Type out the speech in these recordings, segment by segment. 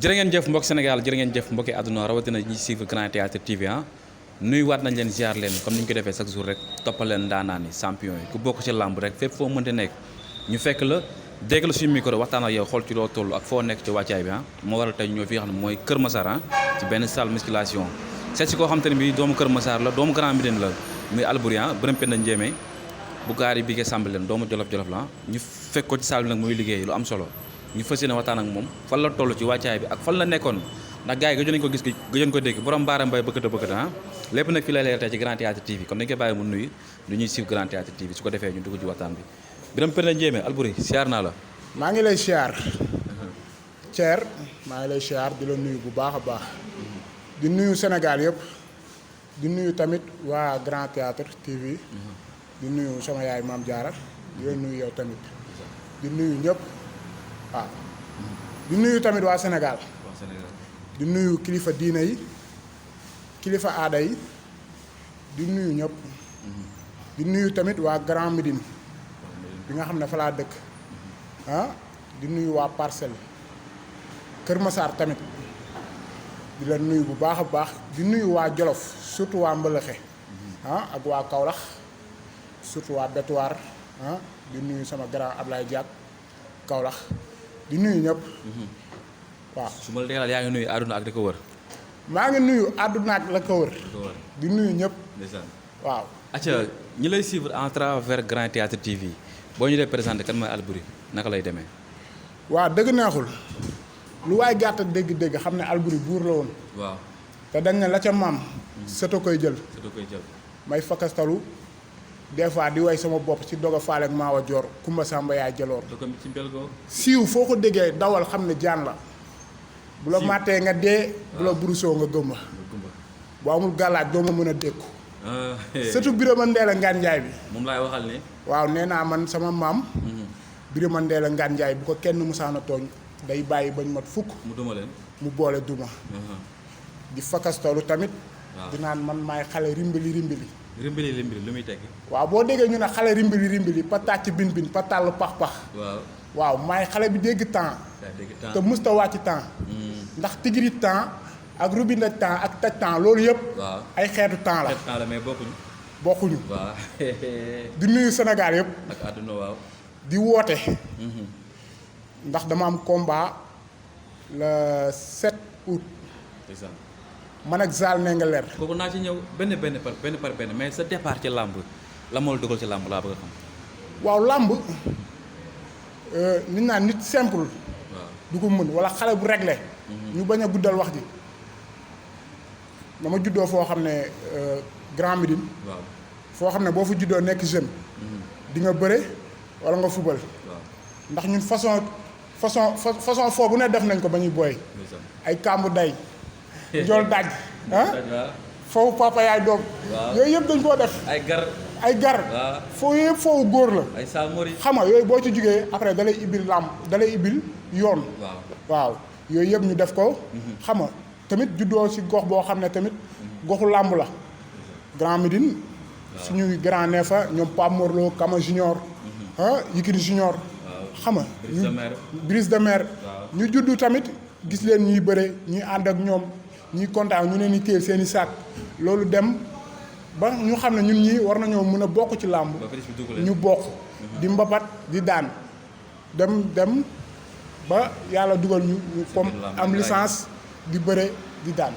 jërë ngeen jëf mbokk Sénégal jërë ngeen jëf mbokki àdduna rawatina ñi suivre Grand Théâtre TV nuy waat nañ leen ziar leen comme ni ñu ko defee chaque jour rek toppal leen ndaanaan yi champion yi ku bokk ci làmb rek fépp foo mënte nekk ñu fekk la dégg la suñu micro waxtaan ak yow xool ci loo toll ak foo nekk ci wàccaay bi moo waral tey ñoo fi nga xam ne mooy Kër Massar ci benn salle musculation seet si koo xam te ne bi doomu Kër Massar la doomu Grand Médine la muy Alboury bërëm pen na njéemee bu gaar yi bi sàmb leen doomu jolof-jolof la ñu fekk ko ci salle bi nag muy liggéey lu am solo ñu fas yéene waxtaan ak moom fan la toll ci wàccaay bi ak fan la nekkoon ndax gars yi gëjoon nañu ko gis gëjoon ko dégg borom mbaara mbay bëkkata lépp nag fii lay leer tey ci Grand Théâtre TV kon dañu koy bàyyi mu nuyu lu ñuy suivre Grand Théâtre TV su ko defee ñu dugg ci waxtaan bi Birame Penda Ndiémé Alboury siyaar naa la maa ngi lay siyaar Thier maa ngi lay siyaar di la nuyu bu baax a baax di nuyu Sénégal yëpp di nuyu tamit waa Grand Théâtre TV di nuyu sama yaay Maam Diarra di la nuyu yow tamit di nuyu ñëpp waaw di nuyu tamit waa Sénégal di nuyu kilifa diine yi kilifa aada yi di nuyu ñëpp di nuyu tamit waa Grand Médine bi nga xam ne fa laa dëkk di nuyu waa Parcelles Kër Massar tamit di la nuyu bu baax a baax di nuyu waa Jolof surtout waa Mbëlëxe ak waa Kaolack surtout waa Betuwaar di nuyu sama grand Ablaye Diak Kaolack di nuyu ñëpp waaw. su ma la déggee yaa ngi nuyu àdduna ak di ko wër. maa ngi nuyu àdduna ak la ko wër. di nuyu ñëpp. waaw. acca ñi lay suivre en travers Grand Théâtre TV boo ñu dee présenté kan mooy Alboury naka lay demee. waaw dëgg neexul lu waay gàtt dégg-dégg xam ne Alboury buur la woon. waaw te dañ ne la ca maam. sëto koy jël. may fakkastalu des fois di way sama bopp ci doga faale ak maawa joor Kumba Samba yaay jaloor. siiw foo ko déggee dawal xam ne jaan la. bu la màttee nga dee bu la burusoo nga gëmma bu amul gàllaaj doo ma mën a dékku surtout Birama Ndeela Nganjaay bi moom laay waxal ne waaw nee naa man sama maam Birama Ndeela Nganjaay bu ko kenn musaana tooñ day bàyyi bañ mat fukk mu duma leen mu boole duma di fakastoolu tamit di naan man maay xale rimbili lu muy tekki waaw boo déggee ñu ne xale rimbili pa tàcc bin pa tàll pax waaw maay xale bi dégg temps te musta wàcc temps ndax tigiri temps ak rubina temps ak taj temps loolu yëpp ay xeetu temps la mais bokkuñu di nuyu Sénégal yëpp ak àdduna waaw di woote ndax dama am combat le 7 août man ak Zal ne nga leer kooku naa ci ñëw benn par benn mais sa départ ci làmb la moo la dugal ci làmb laa bëgg a xam waaw làmb nit naa nit simple du ko mën wala xale bu réglé ñu bañ a guddal wax ji dama juddoo foo xam ne Grand Médine foo xam ne boo fa juddoo nekk jeune di nga bëre wala nga fubal ndax ñun façon foo bu ne def nañ ko ba ñuy booy ay kàmbu day njool daj foofu papa yaay doom yooyu yëpp dañ koo def ay gar foo yëpp foofu góor la xam nga yooyu boo ci jógee après dalay ibbil làmb dalay ibbil yoon waaw yooyu yëpp ñu def ko xam nga tamit juddoo ci gox boo xam ne tamit goxu làmb la Grand Médine suñuy grand ne fa ñoom Pape Morlo Kama Junior Yikini Junior xam nga Brise de Mer ñu juddu tamit gis leen ñuy bëre ñuy ànd ak ñoom ñuy kontaan ñu ne ni téel seen i saak loolu dem ba ñu xam ne ñun ñii war nañoo mën a bokk ci làmb ñu bokk di mbapat di daan dem ba yàlla dugal ñu comme am licence di bëre di daan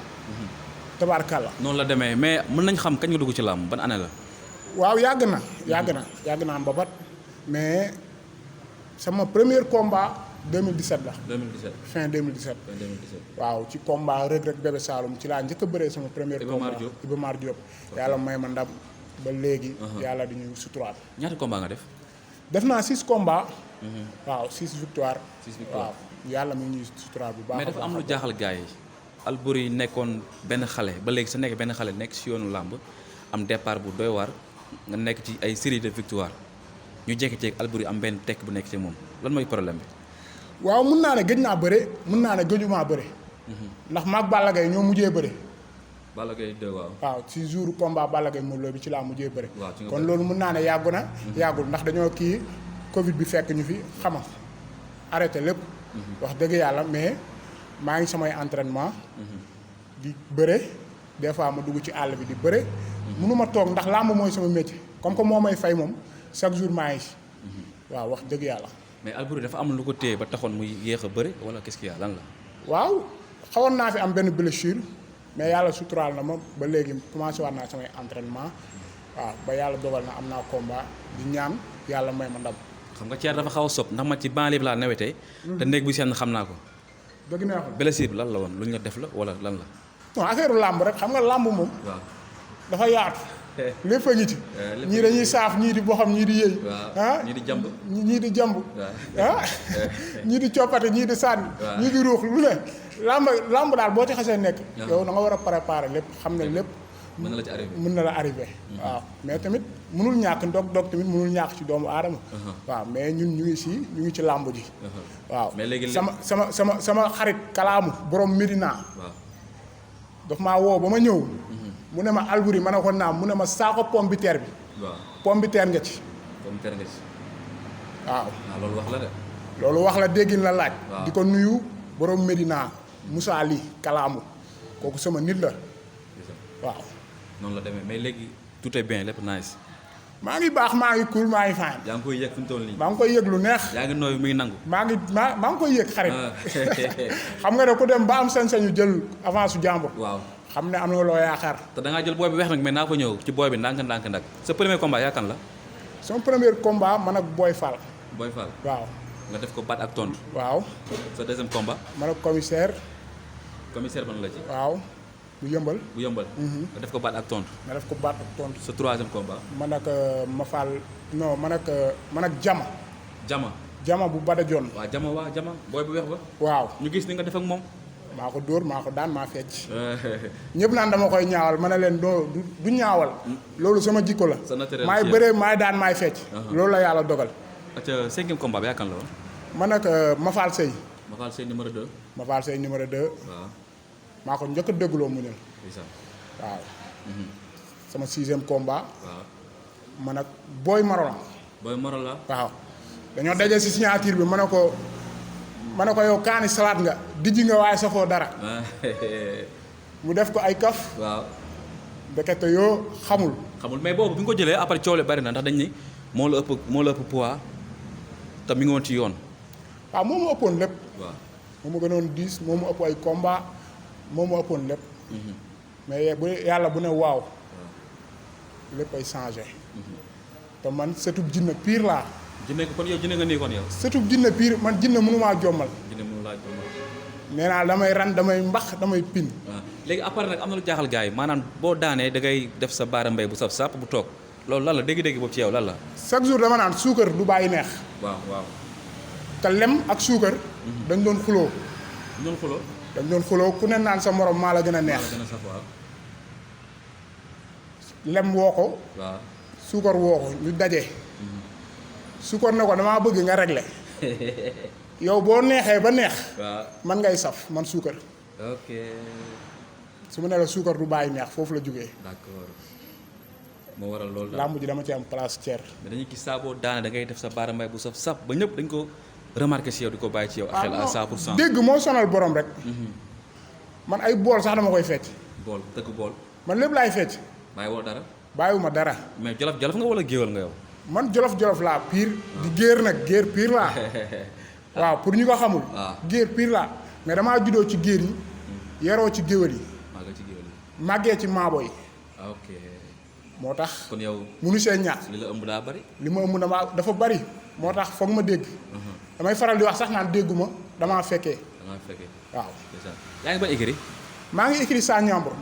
tabaarkàlla noonu la demee mais mën nañ xam kañ nga dugg ci làmb ban année la waaw yàgg na mbapat mais sama premier combat 2017 la. 2017 fin 2017. waaw ci combat Reug Reug Bébé Saloum ci laa njëkk a bëree sama premier combat Iba Mar Diop yàlla may ma ndam ba léegi yàlla di ñu suturaat. ñaata combat nga def. def naa 6 combats. waaw 6 victoires. 6 victoires waaw yàlla mi ñuy suturaat bu baax. mais dafa am lu jaaxal gars yi. Alboury nekkoon benn xale ba léegi sa nekk benn xale nekk si yoonu làmb am départ bu doy waar nga nekk ci ay série de victoire ñu jékki-jékki Alboury am benn tekk bu nekk ci moom lan mooy problème bi. waaw mun naa ne gëj naa bëre mun naa ne gëjumaa bëre. ndax maag Balla Gaye ñoo mujjee bëre. Balla Gaye 2 waaw. waaw ci jour combat Balla Gaye Modou Lo bi ci laa mujjee bëre. kon loolu mun naa ne yàggu na. yàggul ndax dañoo kii Covid bi fekk ñu fi xama arrêté lépp. wax dëgg yàlla mais maa ngi samay entraînement. di bëre des fois ma dugg ci àll bi di bëre. mënuma toog ndax làmb mooy sama métier comme que moo may fay moom chaque jour maa ngi si. waaw wax dëgg yàlla. mais Alboury dafa am lu ko téye ba taxoon muy yéex a bëre wala qu'est-ce qu'il y a lan la. waaw xawoon naa fi am benn blessure mais yàlla suturaal na ma ba léegi commencé waat naa samay entraînement waaw ba yàlla dogal na am naa combat di ñaan yàlla may ma ndam. xam nga Thierre dafa xaw a sob ndax man ci banlieue bi laa nawetee. te néeg bi seen xam naa ko. dëgg neexul blessure bi lan la woon lu ñu la def la wala lan la. non affaire làmb rek xam nga làmb moom. waaw dafa yaatu. lépp a ngi ci. ñii dañuy saaf ñii di boxam ñii di yëy. ah ñii di jàmb. ñii di jàmb. ah ñii di coppate ñii di sànni. ñii di ruux lu ne. làmb daal boo ci xasee nekk. yow da nga war a préparer lépp xam ne lépp. mën na la ci arrivé mën na la arrivé. waaw mais tamit mënul ñàkk ndog tamit mënul ñàkk ci doomu aadama. waaw mais ñun ñu ngi ci làmb ji. waaw mais léegi sama xarit kalaamu borom Medina. waaw daf maa woo ba ma ñëw. mu ne ma Alboury ma ne ko naam mu ne ma saako pomme de terre bi. waaw pomme de terre nga ci. pomme de terre nga ci. waaw. loolu wax la de. loolu wax la déggin la laaj. waaw di ko nuyu borom Medina Moussa Ali kalaamu kooku sama nit la. waaw. noonu la demee mais léegi tout est bien lépp nice. maa ngi baax maa ngi cool maa ngi fine. yaa ngi koy yëg fi mu toll nii. maa ngi koy yëg lu neex. yaa ngi nooyu mi ngi nangu. maa ngi koy yëg xarit. xam nga ne ku dem ba am sañ-sañu jël avance su jàmbur. waaw xam ne am na loo yaakaar. te da ngaa jël booy bi weex nag mais naa ko ñëw ci booy bi ndànk nag sa premier combat yaa kan la. sama premier combat man ak Boy Fall. Boy Fall waaw. nga def ko baat ak tontu. waaw. sa deuxième combat. man ak commissaire. commissaire ban la ci. waaw. bu yëmbal. nga def ko baat ak tontu. nga def ko baat ak tontu. sa troisième combat. man ak Mafal non man ak Jama. Jama bu Badajon. waaw Jama booy bu weex ba. waaw ñu gis ni nga def ak moom. maa ko dóor maa ko daan maa fecc. ñëpp naan dama koy ñaawal ma ne leen du ñaawal. loolu sama jikko la. sa naturel maay bëree maay daan maay fecc. loolu la yàlla dogal. ak cinquième combat bi yaa kan la woon. man ak Mafal Sey. Mafal Sey numéro 2. Mafal Sey numéro 2. waaw. maa ko njëkk a dégloo mu ñëw. waaw. sama sixième combat. waaw. man ak Boy Marola. Boy Marola. waaw dañoo daje si signature bi ma ne ko yow kaani salaat nga dijji nga waaye safoo dara. mu def ko ay kaf. waaw. ndekete yoo xamul. mais boobu bi nga ko jëlee après coow li bari na ndax dañ ni moo la ëpp poids te mi ngi woon ci yoon. waaw moo ma ëppoon lépp. waaw. moo ma gënoon 10 moo ma ëpp ay combat moo ma ëppoon lépp. mais bu yàlla bu ne waaw. lépp ay changé. te man setub jinne pire laa. jinne kon yow jinne nga nii kon yow. setub jinne pire man jinne mënumaa jommal. jinne mënu laa jommal. nee naa damay ran damay mbax damay pin. waaw léegi après nag am na lu jaaxal gars yi maanaam boo daanee da ngay def sa baara mbay bu saf sàpp bu toog loolu lan la dégg-dégg boobu ci yow lan la. chaque jour dama naan suukar du bàyyi neex. waaw. te lem ak suukar. dañ doon xuloo. dañ doon xuloo ku ne naan sa morom maa la gën a neex. maa la gën a saf waaw. lem woo ko. waaw. suukar woo ko ñu daje. suukar ne ko damaa bëgg nga régler. yow boo neexee ba neex. waaw man ngay saf man suukar. ok. su ma ne la suukar du bàyyi neex foofu la jógee. d'accord moo waral loolu daal. làmb ji dama ci am place Thier. mais dañuy gis saa boo daane da ngay def sa baara mbay bu saf sap ba ñëpp dañ ko remarqué si yow di ko bàyyi ci yow. ak xel à 100%. dégg moo sonal borom rek. man ay bool sax dama koy fecc. bool tëgg bool. man lépp laay fecc. bàyyi woo dara. bàyyiwuma dara. mais jolof nga wala géwal nga yow. man jolof laa pire. di géer nag géer pire laa. waaw pour ñu ko xamul. waaw géer pire laa. mais damaa juddoo ci géer yi. yaroo ci géwél yi. màggee ci maabo yi. ok. moo tax. kon yow. munu see ñàkk. li la ëmb daa bari. li ma ëmb dafa bari. moo tax foog ma dégg. damay faral di wax sax naan dégguma damaa fekkee. waaw. yaa ngi ba écrit. maa ngi écrit saa ñambur.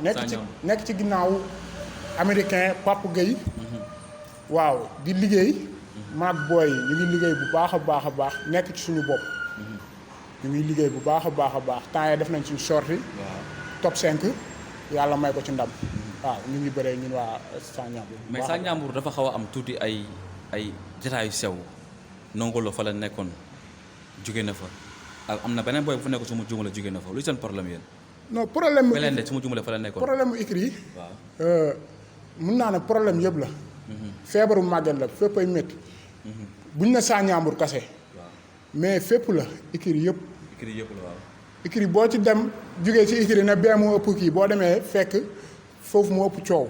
nekk ci ginnaaw américain Pape Gueye. waaw di liggéey. maag booy ñu ngi liggéey bu baax a baax nekk ci suñu bopp. ñu ngi liggéey bu baax a baax temps yii def nañ suñu sortie. top 5 yàlla may ko ci ndam. waaw ñu ngi bëree ñun waa Sa Ndiambour. mais Sa Ndiambour dafa xaw a am tuuti ay détails yu sew. Ndongo fa la nekkoon jóge na fa ak am na beneen booy bu fa nekkoon su ma juumale jóge na fa luy seen problème yéen. non problème. Belende su ma juumale fa la nekkoon. problème mu écrit yi. waaw. mun naa ne problème yëpp la. feebaru màgget la fépp ay métti. buñ ne Sa Ndiambour kase. waaw mais fépp la écrit yëpp. écrit yëpp la waaw. écurie boo ci dem jugee ci écurie ne bee moo ëpp kii boo demee fekk foofu moo ëpp coow.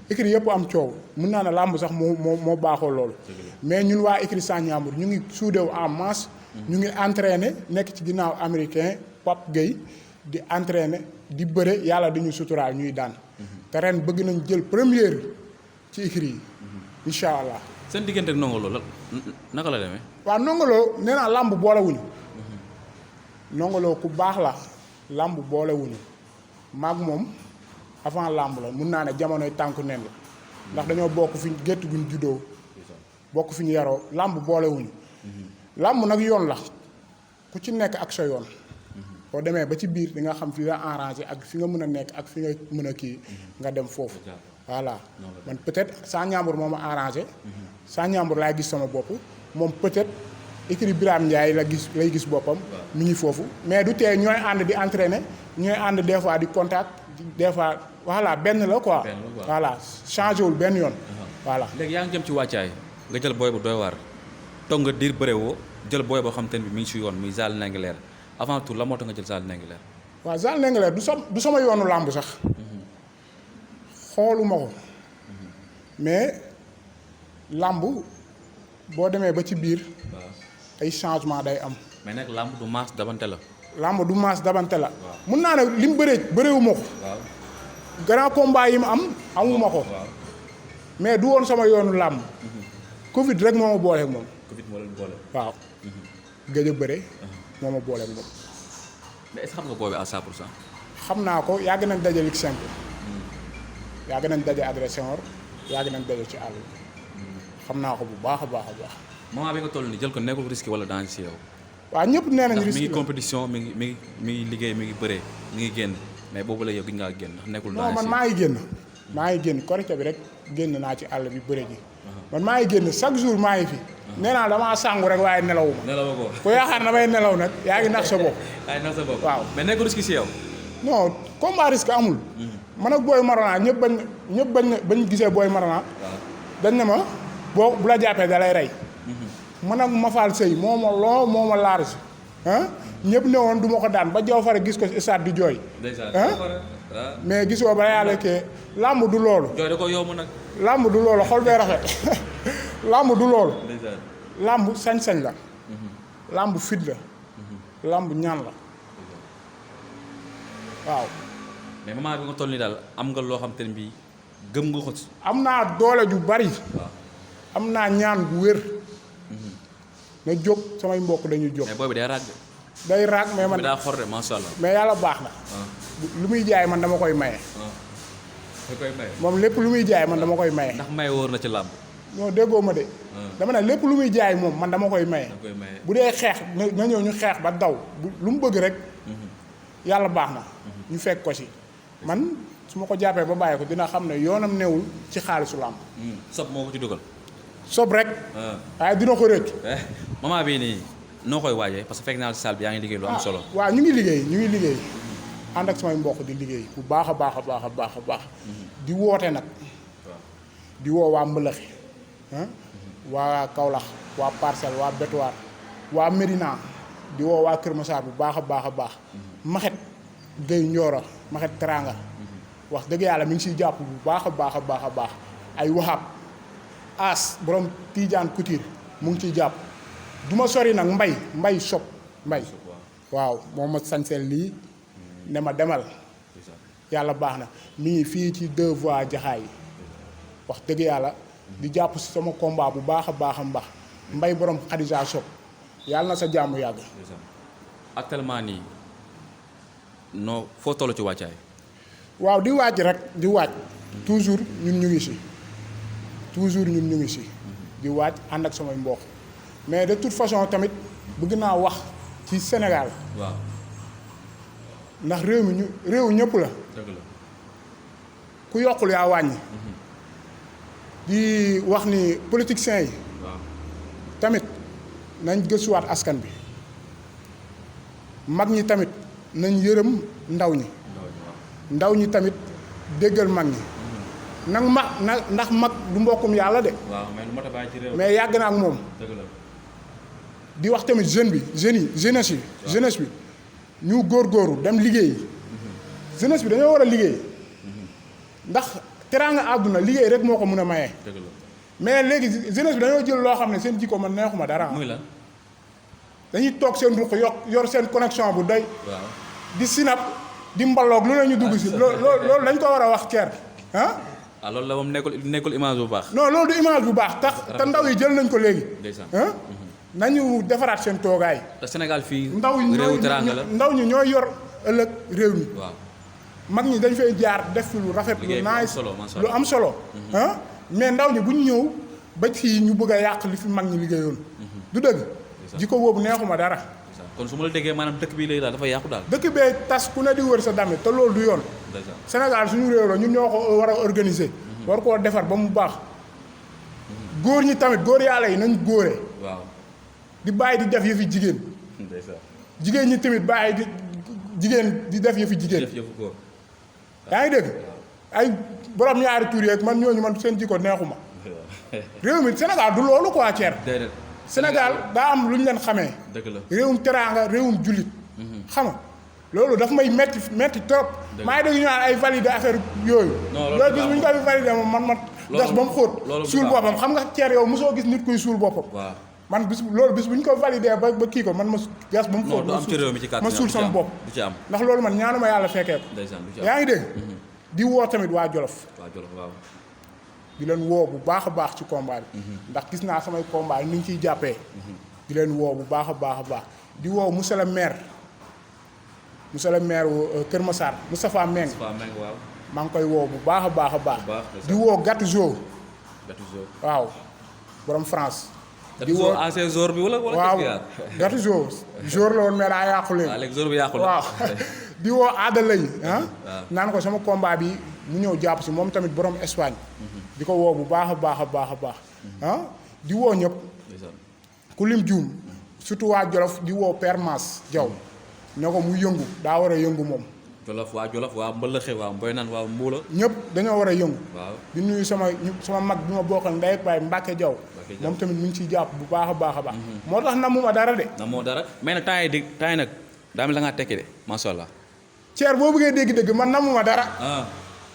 écurie yëpp am coow mun naa ne làmb sax moo baaxoo loolu. mais ñun waa écurie Sane Ndiambour ñu ngi suudewu en masse. ñu ngi entraîné nekk ci ginnaaw américain Pape Gueye di entraîné di bëre yàlla di ñu suturaal ñuy daan. te ren bëgg nañ jël première ci écurie yi. incha allah. seen diggante ak Ndongo Lo la naka la demee. waaw Ndongo Lo nee naa làmb boolewuñu. Ndongo Lo ku baax la làmb boolewuñu maag moom avant làmb la mun naa ne jamonoy tànku nen la ndax dañoo bokk fi gétt guñ juddoo bokk fi ñu yaroo làmb boolewuñu. làmb nag yoon la ku ci nekk ak sa yoon. boo demee ba ci biir di nga xam fi nga arrangé ak fi nga mën a nekk ak fi nga mën a kii nga dem foofu. voilà man peut-être Sane Ndiambour moo ma arrangé. Sane Ndiambour laay gis sama bopp moom peut-être écurie Birame Ndiaye lay gis boppam. mi ngi foofu mais du tee ñooy ànd di entraîner ñooy ànd des fois di contact des fois voilà benn la quoi. voilà changé wul benn yoon. voilà léegi yaa ngi jëm ci wàccaay nga jël booy bu doy waar toog nga diir bëre woo jël booy boo xam te ne bi mi ngi si yoon muy Zal Ndingler avant tout la moo tax nga jël Zal Ndingler. waaw Zal Ndingler du sama yoonu làmb sax. xooluma ko mais làmb boo demee ba ci biir ay changement day am. mais nag làmb du maas dabante la. làmb du maas dabante la. mun naa ne li mu bëreewuma ko. grand combat yi mu amuma ko. mais du woon sama yoonu làmb. Covid rek moo ma booleeg moom. Covid moo leen boole. waaw. gëj a bëre. moo ma booleeg moom. mais est-ce que xam nga boobu à 100%. xam naa ko yàgg nañ daje Ligue 5. yàgg nañ daje adressé ngor yàgg nañ daje ci àll bi. xam naa ko bu baax a baax a baax. moment bi nga toll nii jël ko nekkul risque wala danger si yow. waaw ñëpp nee nañ risque mi ngi compétition mi ngi liggéey mi ngi bëree mi ngi génn mais boobu la yow gis ngaa génn ndax nekkul danger. non man maa ngi génn korite bi rek génn naa ci àll bi bëre ji. man maa ngi génn chaque jour maa ngi fi. nee naa damaa sangu rek waaye nelawuma. nelawoo ko ku yaakaar damay nelaw nag yaa ngi nax sa bopp. waaw mais nekkul risque si yow. non combat risque amul. man ak Boy Marona ñëpp bañ gisee Boy Marona. dañ ne ma bu la jàppee da lay rey. man ak Mafal Seye moo ma large. ñëpp ne woon du ma ko daan ba jaw fare gis ko stade di jooy. mais gisoo ba yàlla kee làmb du loolu. jooy da ko yomb nag. làmb du loolu xol bee rafet. làmb du loolu. làmb sañ-sañ la. làmb fit la. làmb ñaan la. waaw. mais moment bi nga toll nii daal am nga loo xam te ne bii gëm nga ko. am naa doole ju bari. am naa ñaan gu wér. na jóg samay mbokk dañuy jóg. mais booy bi day raag. day raag mais man daa xor de macha allah. mais yàlla baax na. lu muy jaay man dama koy maye. da koy maye. moom lépp lu muy jaay man dama koy maye. ndax maye wóor na ci làmb. non déggoo ma de. dama ne lépp lu muy jaay moom man dama koy maye. bu dee xeex na ñëw ñu xeex ba daw lu mu bëgg rek. yàlla baax na. ñu fekk ko ci man su ma ko jàppee ba bàyyi ko dina xam ne yoonam newul ci xaalisu làmb. sob moo ko ci dugal. sob rek. waaye dina ko rëcc. moment bii nii noo koy waajee parce que fekk naa ci salle bi yaa ngi liggéey lu am solo. waaw ñu ngi liggéey ànd ak samay mbokk di liggéey bu baax a baax a baax a baax a baax. di woote nag. di woo waa Mbëlëxi waa Kaolack waa Parcelles waa Betuwaar waa Médina di woo waa Kër Massar bu baax a baax a baax. Maxet Gueye Ndioro Maxet Teranga. wax dëgg yàlla mi ngi siy jàpp bu baax a baax a baax a baax ay waxaab as borom Tidiane Couture mu ngi ciy jàpp du ma sori nag mbay sob mbay waaw moom ma sañseel lii ne ma demal yàlla baax na mi ngi fii ci 2 voies jaxaay wax dëgg yàlla di jàpp si sama combat bu baax a baax a mbaax mbay borom Khadija sob yàlla na sa jàmm yàgg. actuellement nii noo foo toll ci wàccaay. waaw di waaj rek di waaj toujours ñun ñu ngi si di waaj ànd ak samay mbokk mais de toute façon tamit bëgg naa wax ci Sénégal. waaw ndax réew ñëpp la. dëgg la ku yokkul yaa wàññi. di wax ni politiciens yi. waaw tamit nañ gëstuwaat askan bi mag ñi tamit nañ yërëm ndaw ñi. ndaw ñi tamit déggal mag ñi. nag ndax mag du mbokkum yàlla de. waaw mais lu mot a bàyyi ci réew mais yàgg na ak moom. dëgg la di wax tamit jeunesse bi ñu góorgóorlu dem liggéey jeunesse bi dañoo war a liggéey ndax teraanga àdduna liggéey rek moo ko mën a maye. dëgg la mais léegi jeunesse bi dañoo jël loo xam ne seen jikko man neexuma dara. muy la dañuy toog seen ruq yor seen connexion bu doy. waaw di sinap di mbaloog lu ne ñu dugg si loolu dañ ko war a wax ceer ah. ah loolu la moom nekkul image bu baax. non loolu du image bu baax tax te ndaw yi jël nañ ko léegi. ndeysaan ah nañu defaraat seen toogaay. te Sénégal fii ndaw ñi réewu teraanga la ndaw ñi ñooy yor ëllëg réew mi. waaw mag ñi dañ fay jaar def fi lu rafet. lu nice lu am solo. ah mais ndaw ñi bu ñu ñëw ba ci ñu bëgg a yàq li fi mag ñi liggéeyoon. du dëgg. jikko boobu neexuma dara. kon su ma la déggee maanaam dëkk bi léegi daal dafa yàqu daal. dëkk bee tas ku ne di wër sa dame te loolu du yoon. Sénégal suñu réew la ñun ñoo ko war a organiser. war koo defar ba mu baax. góor ñi tamit góor yàlla yi nañ góore. waaw di bàyyi di def yëfi jigéen. jigéen ñi tamit bàyyi jigéen di def yëfi jigéen. yaa ngi dégg ay borom ñaari tur yeeg man ñooñu man seen jikko neexuma. réew mi Sénégal du loolu quoi Thier. Sénégal daa am lu ñu leen xamee. dëgg la réewum teraanga réewum jullit. xam nga loolu daf may metti trop. maa ngi dégg ñu naan ay validé affaire yooyu. loolu bis bu ñu ko validé moom man gas ba mu xóot. suul boppam xam nga Thier yow mosoo gis nit kuy suul boppam. waaw man bis bu ñu ko validé ba kii ko man ma gas ba mu xóot. ma suul sama bopp. du ci am ndax loolu man ñaanuma yàlla fekkee ko. yaa ngi dégg. di woo tamit waa Jolof. waaw. di leen woo bu baax a baax ci combat bi. ndax gis naa samay combat ni ñu ciy jàppee. di leen woo bu baax a baax di woo monsieur le maire Kër Massar Moustapha Meng. waaw. maa ngi koy woo bu baax a baax. di woo Gattuso. waaw borom France. di woo ancien joueur bi wala waaw Gattuso joueur la woon mais daa yàqu léegi. léegi joueur bi yàqu la waaw di woo Adala yi naan ko sama combat bi mu ñëw jàpp si moom tamit borom Espagne. di ko woo bu baax a baax. di woo ñëpp. ku lim juum surtout waa Jolof di woo Père Mass Diaw ne ko mu yëngu daa war a yëngu moom. Jolof waa Mbëlëxe waa Mboy naan waa Mbuula. ñëpp dañoo war a yëngu. waaw di nuyu sama mag bi ma bokkal ndey ak baay Mbacke Diaw. moom tamit mu ngi ciy jàpp bu baax a baax. moo tax namuma dara de. namoo dara mais nag temps yi nag daa mel da ngaa tekki de macha allah. Thier boo bëggee dégg-dégg man namuma dara.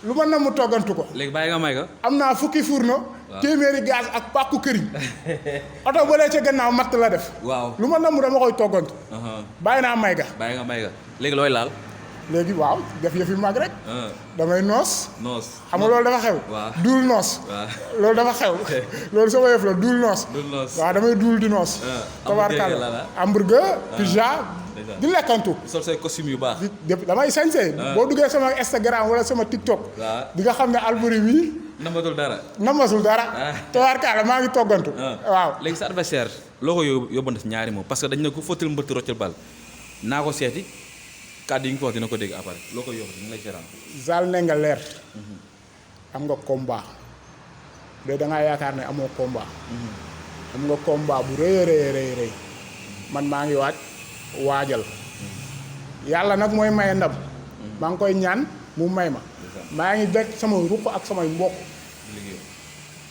lu ma namu toggantu ko. léegi bàyyi nga may ka. am naa fukki fourneau. téeméeri gaz ak pàkku këriñ. oto ba lee ca gannaaw matt la def. waaw lu ma namu dama koy toggantu. bàyyi naa may ga. bàyyi nga may ka léegi looy laal. léegi waaw def yëfi mag rek. damay noos. xam nga loolu dafa xew. waaw duul noos. loolu dafa xew. loolu sama yëf la duul noos. waaw damay duul di noos. tabarkalla hamburger pizza. di lekkantu. sol say costume yu baax. damay sañse. boo duggee sama Instagram wala sama TikTok. di nga xam ne Alboury mi. namasul dara. tabarkalla maa ngi toggantu. waaw léegi sa adversaire loo ko yóbbante si ñaari moom parce que dañ ne ko fóotal mbëtt roccel bal naa ko seeti kàddu yi nga ko wax dina ko dégg après loo koy yóbbante ñu ngi lay seetaan. Zal ne nga leer. am nga combat. de da ngaa yaakaar ne amoo combat. am nga combat bu rëy. man maa ngi waajal. yàlla nag mooy maye ndam. maa ngi koy ñaan mu may ma. maa ngi dekk sama ruq ak samay mbokk.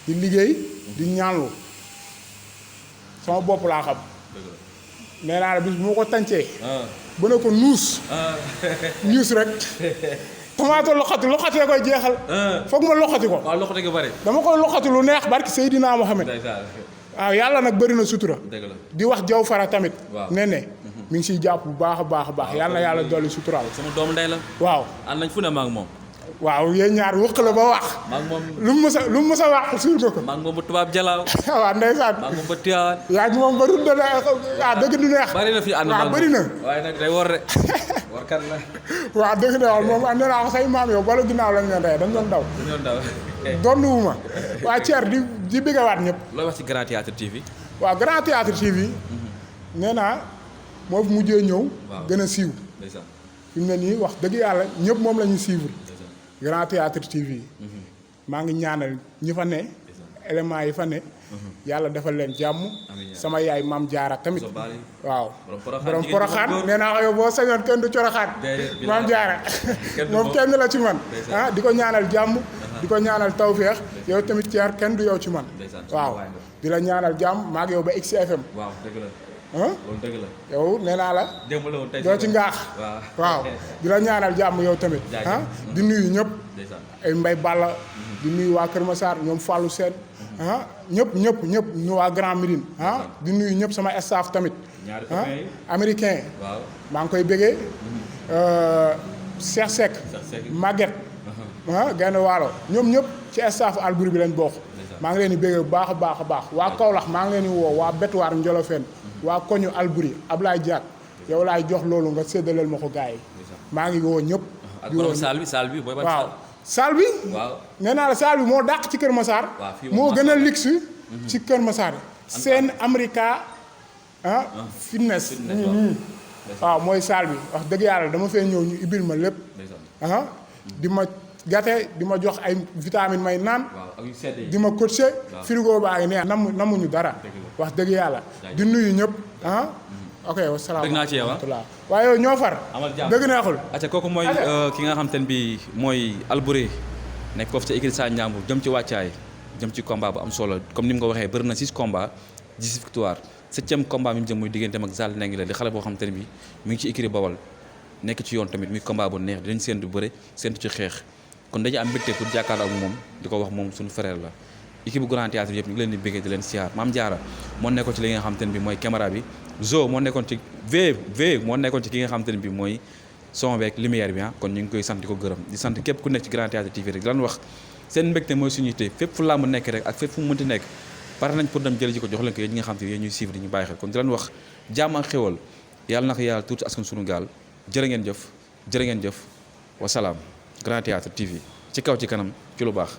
di liggéey di ñaanlu. sama bopp laa xam. nee naa la bis bu ma ko tàncee. ba ne ko nuus. nuus rek. tomate loxati koy jeexal. foog ma loxati ko. waaw loxati ko bari. dama koy loxati lu neex barki Seydina Mohamed. waaw yàlla nag bëri na sutura. di wax jaw fara tamit. ne mi ngi siy jàpp bu baax a baax. yàlla na yàlla dolli suturaal. sama doomu ndey la. waaw ànd nañ fu ne maa ngi moom. waaw yéen ñaar wëq la ba wax. maa ngi moom lu mu mës a wax suul nga ko. maa ngi moom ba tubaab jalaaw. waaw ndeysaan. maa ngi moom ba Tiwaawan. yaa ngi moom ba Rudda la dëgg du neex. bari na fi ànd waaw bëri na. waaye nag day wor de warkat la. waaw dëgg de moom nee naa ko say maam yow bala ginnaaw lañ leen rey dañ doon daw. donnuwuma. waa Thier di bëggawaat ñëpp. looy wax ci Grand Théâtre TV. waaw Grand Théâtre TV. nee naa moo fi mujjee ñëw. gën a siiw. fi mu ne nii wax dëgg yàlla ñëpp moom la ñuy suivre. Grand Théâtre TV. maa ngi ñaanal ñi fa ne. éléments yi fa ne. yàlla defal leen jàmm. sama yaay maam Jaara tamit. waaw borom Poroxaan nee naa ko yow boo sañoon kenn du Coroxaan. maam Jaara moom kenn la ci man. di ko ñaanal jàmm. di ko ñaanal tawféex. yow tamit Thier kenn du yow ci man. waaw di la ñaanal jàmm maa ngi yow ba XFM. waaw dëgg la. loolu dëgg la. yow nee naa la. démb la woon tey doo ci ngaax. waaw di la ñaanal jàmm yow tamit. di nuyu ñëpp. ay Mbay Balla. di nuyu waa Kër Massar ñoom Fallou Sène. ñëpp ñu waa Grand Médine. di nuyu ñëpp sama staff tamit. américain. maa ngi koy bëggee. Cheikh Seck. Maguette. Gaynde Waalo ñoom ñëpp ci staff Albouri bi lañ bokk. maa ngi leen di bëggee bu baax a baax waa Kaolack maa ngi leen di woo waa Betuwaar Njolofeen waa koñu Albouri Ablaye Diak yow laay jox loolu nga séddaleel ma ko gars yi maa ngi woo ñëpp. di woo saal bi booy waaw saal bi. nee naa la saal bi moo dàq ci Kër Massar. moo gën a luxe ci Kër Massar. seen America fitness. waaw mooy saal bi wax dëgg yàlla dama fee ñëw ñu ibil ma lépp. di ma gâté di ma jox ay vitamine may naan. di ma coaché. frigo baa ngi neex namuñu dara. wax dëgg yàlla di nuyu ñëpp. ok wasalaam. dëgg naa ci yow waaye yow ñoo far. dëgg neexul. acca kooku mooy ki nga xam te ne bii mooy Albouri nekk foofu ca écurie Sa Ndiambour jëm ci wàccaay jëm ci combat bu am solo comme ni mu ko waxee bëri na 6 combats 10 victoire 7e combat mi mu jëm muy digganteem ak Zal Ndingler di xale boo xam te ne bii mi ngi ci écurie Bawol nekk ci yoon tamit muy combat bu neex dinañ séntu bëre séntu ci xeex kon dañu am mbégte pour jàkkaarloo ak moom di ko wax moom suñu frère la équipe bu Grand Théâtre yëpp ñu ngi leen di béggee di leen siyaar Mame Diarra moo nekkoon ci li nga xam te ne bi mooy caméra bi Zo moo nekkoon ci moo nekkoon ci ki nga xam te ne bi mooy son beeg lumière bi kon ñu ngi koy sant di ko gërëm di sant képp ku nekk ci Grand Théâtre TV rek di leen wax seen mbégte mooy suñu yitte fépp fu làmb nekk rek ak fépp fu mu mënti nekk pare nañ pour dem jël ji ko jox leen ko yéen ñi nga xam te ne yéen ñuy suivre di ñu bàyyi xel kon di leen wax jàmm ak xéwal yàlla na ko yàlla tuuti askan suñu gaal jërë ngeen jëf wasalaam Grand Théâtre TV ci kaw ci kanam ci lu baax